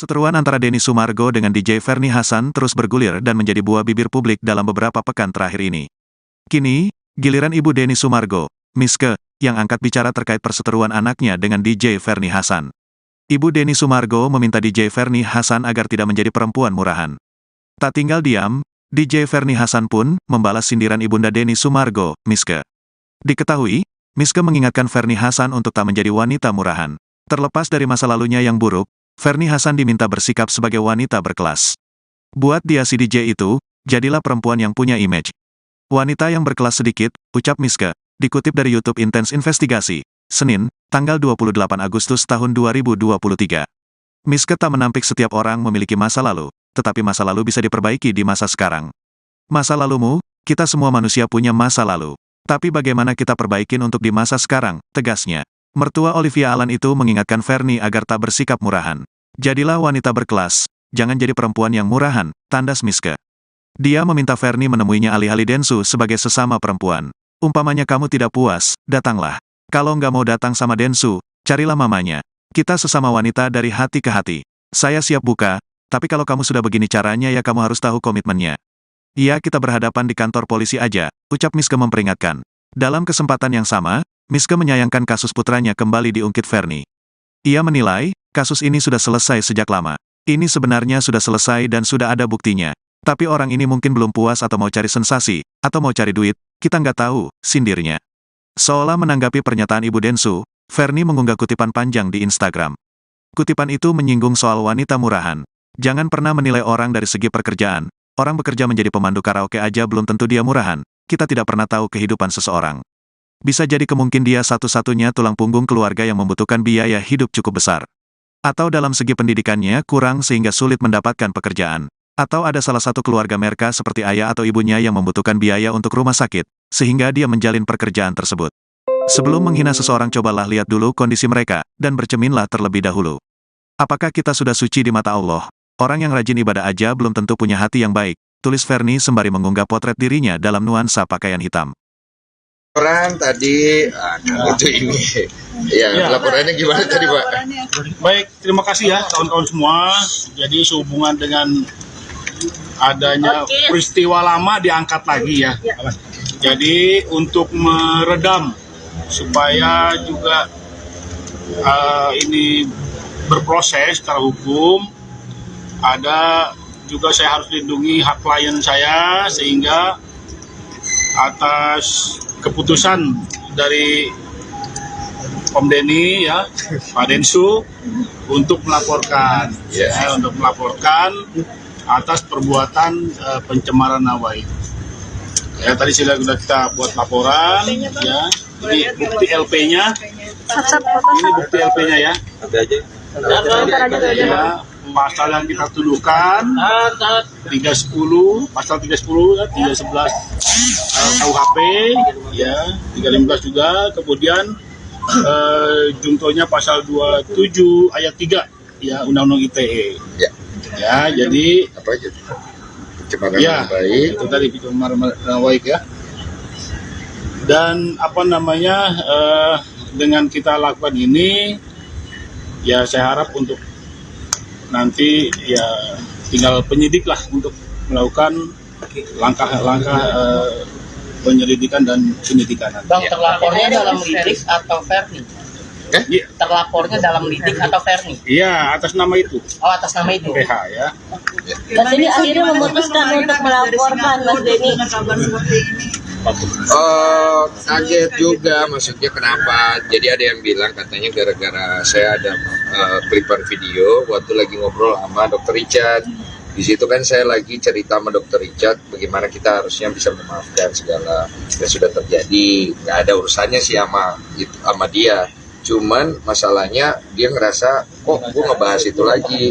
Perseteruan antara Denny Sumargo dengan DJ Ferny Hassan terus bergulir dan menjadi buah bibir publik dalam beberapa pekan terakhir ini. Kini, giliran ibu Denny Sumargo, Miske, yang angkat bicara terkait perseteruan anaknya dengan DJ Ferny Hassan. Ibu Denny Sumargo meminta DJ Ferny Hassan agar tidak menjadi perempuan murahan. Tak tinggal diam, DJ Ferny Hassan pun membalas sindiran ibunda Denny Sumargo, Miske. Diketahui, Miske mengingatkan Ferny Hassan untuk tak menjadi wanita murahan. Terlepas dari masa lalunya yang buruk, Ferny Hassan diminta bersikap sebagai wanita berkelas. Buat dia si DJ itu, jadilah perempuan yang punya image. Wanita yang berkelas sedikit, ucap Miske, dikutip dari YouTube Intense Investigasi, Senin, tanggal 28 Agustus tahun 2023. Miske tak menampik setiap orang memiliki masa lalu, tetapi masa lalu bisa diperbaiki di masa sekarang. Masa lalumu, kita semua manusia punya masa lalu. Tapi bagaimana kita perbaikin untuk di masa sekarang, tegasnya. Mertua Olivia Allan itu mengingatkan Ferny agar tak bersikap murahan. Jadilah wanita berkelas, jangan jadi perempuan yang murahan, tandas Miske. Dia meminta Ferny menemuinya alih-alih Densu sebagai sesama perempuan. Umpamanya kamu tidak puas, datanglah. Kalau nggak mau datang sama Densu, carilah mamanya. Kita sesama wanita dari hati ke hati. Saya siap buka, tapi kalau kamu sudah begini caranya ya kamu harus tahu komitmennya. Iya kita berhadapan di kantor polisi aja, ucap Miske memperingatkan. Dalam kesempatan yang sama, Miske menyayangkan kasus putranya kembali diungkit Ferny. Ia menilai, kasus ini sudah selesai sejak lama. Ini sebenarnya sudah selesai dan sudah ada buktinya. Tapi orang ini mungkin belum puas atau mau cari sensasi, atau mau cari duit, kita nggak tahu, sindirnya. Seolah menanggapi pernyataan Ibu Densu, Ferny mengunggah kutipan panjang di Instagram. Kutipan itu menyinggung soal wanita murahan. Jangan pernah menilai orang dari segi pekerjaan. Orang bekerja menjadi pemandu karaoke aja belum tentu dia murahan. Kita tidak pernah tahu kehidupan seseorang. Bisa jadi kemungkinan dia satu-satunya tulang punggung keluarga yang membutuhkan biaya hidup cukup besar. Atau dalam segi pendidikannya kurang sehingga sulit mendapatkan pekerjaan. Atau ada salah satu keluarga mereka seperti ayah atau ibunya yang membutuhkan biaya untuk rumah sakit, sehingga dia menjalin pekerjaan tersebut. Sebelum menghina seseorang cobalah lihat dulu kondisi mereka, dan bercerminlah terlebih dahulu. Apakah kita sudah suci di mata Allah? Orang yang rajin ibadah aja belum tentu punya hati yang baik, tulis Ferny sembari mengunggah potret dirinya dalam nuansa pakaian hitam. Laporan tadi, itu ini. Ya, laporannya gimana tadi Pak? Baik, terima kasih ya kawan-kawan semua. Jadi sehubungan dengan adanya peristiwa lama diangkat lagi ya. Jadi untuk meredam supaya juga ini berproses secara hukum, ada juga saya harus lindungi hak klien saya sehingga atas keputusan dari Om Denny ya, Pak Densu untuk melaporkan, untuk melaporkan atas perbuatan pencemaran nama itu. Ya tadi sudah kita buat laporan, ya. Ini bukti LP-nya. Ini bukti LP-nya ya. Ya. Pasal yang kita tuduhkan 310, pasal 310 ya, 311 KUHP ya, 315 juga, kemudian juntonya pasal 27 ayat 3 ya Undang-Undang ITE. Ya, jadi Apa aja? Pencemaran ya, nama baik. itu tadi pencemaran nama baik ya. Dan apa namanya dengan kita lakukan ini ya saya harap untuk nanti ya tinggal penyidik lah untuk melakukan langkah-langkah penyelidikan dan penyidikan. Bang, terlapornya dalam lidik atau Ferny? Terlapornya dalam lidik atau Ferny? Iya, atas nama itu. Oh, atas nama itu. PH ya. Mas Denny akhirnya memutuskan untuk melaporkan Mas Denny. Oh, kaget juga, maksudnya kenapa? Jadi ada yang bilang katanya gara-gara saya ada klipan video waktu lagi ngobrol sama Dr. Richard. Di situ kan saya lagi cerita sama Dr. Richard bagaimana kita harusnya bisa memaafkan segala yang sudah terjadi. Nggak ada urusannya sih sama dia. Cuman masalahnya dia ngerasa kok gue ngebahas itu lagi.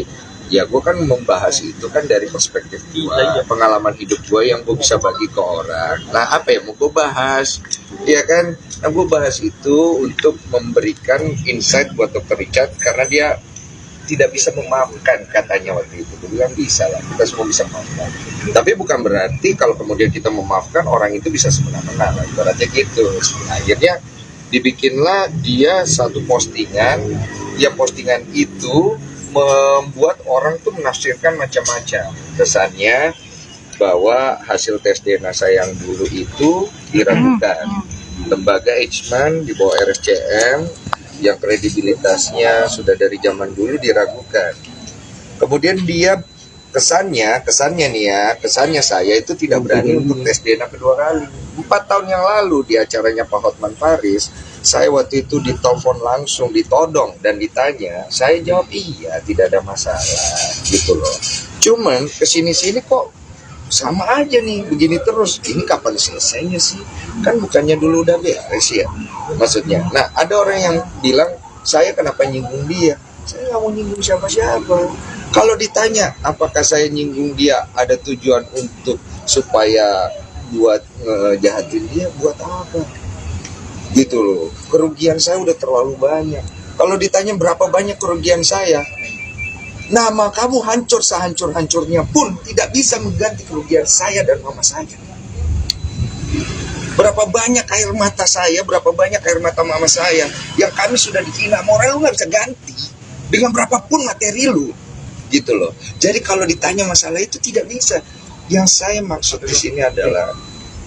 Ya gue kan membahas itu kan dari perspektif gue, pengalaman hidup gue yang gue bisa bagi ke orang. Nah apa yang mau gue bahas? Ya kan, nah, gue bahas itu untuk memberikan insight buat Dr. Richard karena dia tidak bisa memaafkan katanya waktu itu. Gue bilang bisa lah, kita semua bisa memaafkan. Tapi bukan berarti kalau kemudian kita memaafkan orang itu bisa semena-mena. Ibaratnya gitu. Akhirnya dibikinlah dia satu postingan, yang postingan itu membuat orang tuh menafsirkan macam-macam. Kesannya bahwa hasil tes DNA saya yang dulu itu diragukan. Lembaga Eijkman di bawah RSCM yang kredibilitasnya sudah dari zaman dulu diragukan. Kemudian dia kesannya saya itu tidak berani untuk tes DNA kedua kali. 4 tahun yang lalu di acaranya Pak Hotman Paris, saya waktu itu ditelepon langsung, ditodong dan ditanya, saya jawab iya, tidak ada masalah gitu loh. Cuman kesini-sini kok sama aja nih, begini terus. Ini kapan selesainya sih? Kan bukannya dulu udah beres ya, maksudnya. Nah, ada orang yang bilang, saya kenapa nyinggung dia? Saya nggak mau nyinggung siapa-siapa. Kalau ditanya, apakah saya nyinggung dia ada tujuan untuk supaya buat ngejahatin dia, buat apa? Gitu loh. Kerugian saya udah terlalu banyak. Kalau ditanya berapa banyak kerugian saya, nama kamu hancur sehancur-hancurnya pun tidak bisa mengganti kerugian saya dan mama saya. Berapa banyak air mata saya, berapa banyak air mata mama saya yang kami sudah dihina, moral lu gak bisa ganti dengan berapapun materi lu, gitu loh. Jadi kalau ditanya masalah itu tidak bisa. Yang saya maksud di sini adalah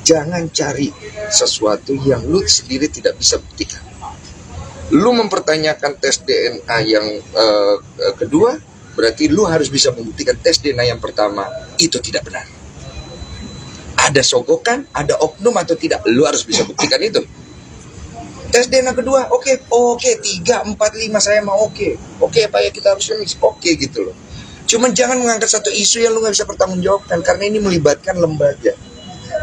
jangan cari sesuatu yang lu sendiri tidak bisa buktikan. Lu mempertanyakan tes DNA yang kedua, berarti lu harus bisa membuktikan tes DNA yang pertama itu tidak benar. Ada sogokan, ada oknum atau tidak, lu harus bisa buktikan itu. Tes DNA kedua, oke, 3, 4, 5 saya mau oke Pak ya, kita harus finish, oke gitu loh. Cuman jangan mengangkat satu isu yang lu gak bisa pertanggungjawabkan, karena ini melibatkan lembaga,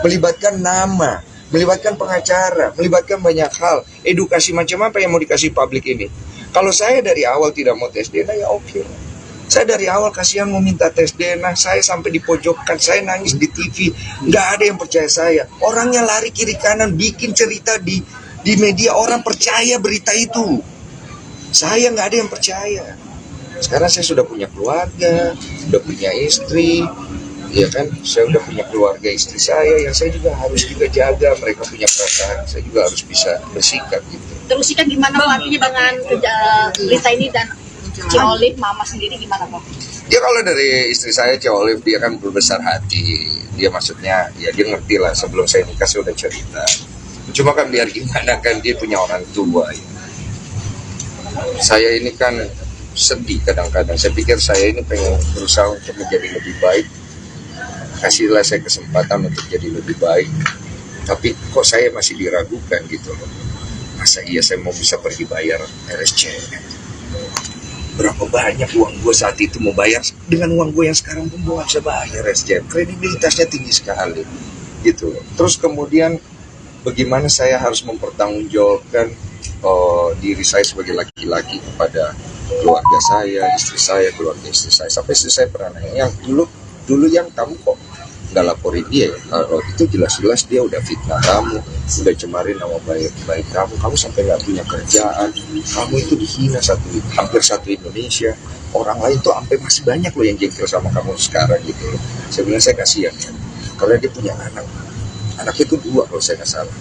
melibatkan nama, melibatkan pengacara, melibatkan banyak hal. Edukasi macam apa yang mau dikasih publik ini? Kalau saya dari awal tidak mau tes DNA, ya oke. Saya dari awal kasihan mau minta tes DNA, saya sampai dipojokkan, saya nangis di TV, nggak ada yang percaya saya. Orangnya lari kiri kanan, bikin cerita di media, orang percaya berita itu. Saya nggak ada yang percaya. Sekarang saya sudah punya keluarga, sudah punya istri, ya kan? Saya sudah punya keluarga istri saya, yang saya juga harus juga jaga. Mereka punya perasaan, saya juga harus bisa bersikap gitu. Terus sikap gimana Pak dengan berita ini dan Cie Olive, mama sendiri gimana Pak? Ya kalau dari istri saya, Cie Olive, dia kan berbesar hati. Dia maksudnya, ya dia ngerti lah, sebelum saya nikah saya udah cerita. Cuma kan biar gimana kan, dia punya orang tua ya. Saya ini kan sedih kadang-kadang. Saya pikir saya ini pengen berusaha untuk menjadi lebih baik. Kasihlah saya kesempatan untuk jadi lebih baik. Tapi kok saya masih diragukan gitu loh. Masa iya saya mau bisa pergi bayar RSCM? Berapa banyak uang gue saat itu mau bayar, dengan uang gue yang sekarang pun gue gak bisa bayar RSCM. Kredibilitasnya tinggi sekali gitu. Terus kemudian bagaimana saya harus mempertanggungjawabkan diri saya sebagai laki-laki kepada keluarga saya, istri saya, keluarga istri saya. Sampai istri saya pernah nanya, yang dulu yang kamu kok nggak laporin dia ya? Kalau itu jelas-jelas dia udah fitnah kamu, udah cemarin nama baik kamu sampai nggak punya kerjaan, kamu itu dihina hampir satu Indonesia. Orang lain tuh sampai masih banyak loh yang jengkel sama kamu sekarang gitu loh. Saya bilang saya kasihan ya, karena dia punya anaknya itu 2 kalau saya nggak salah.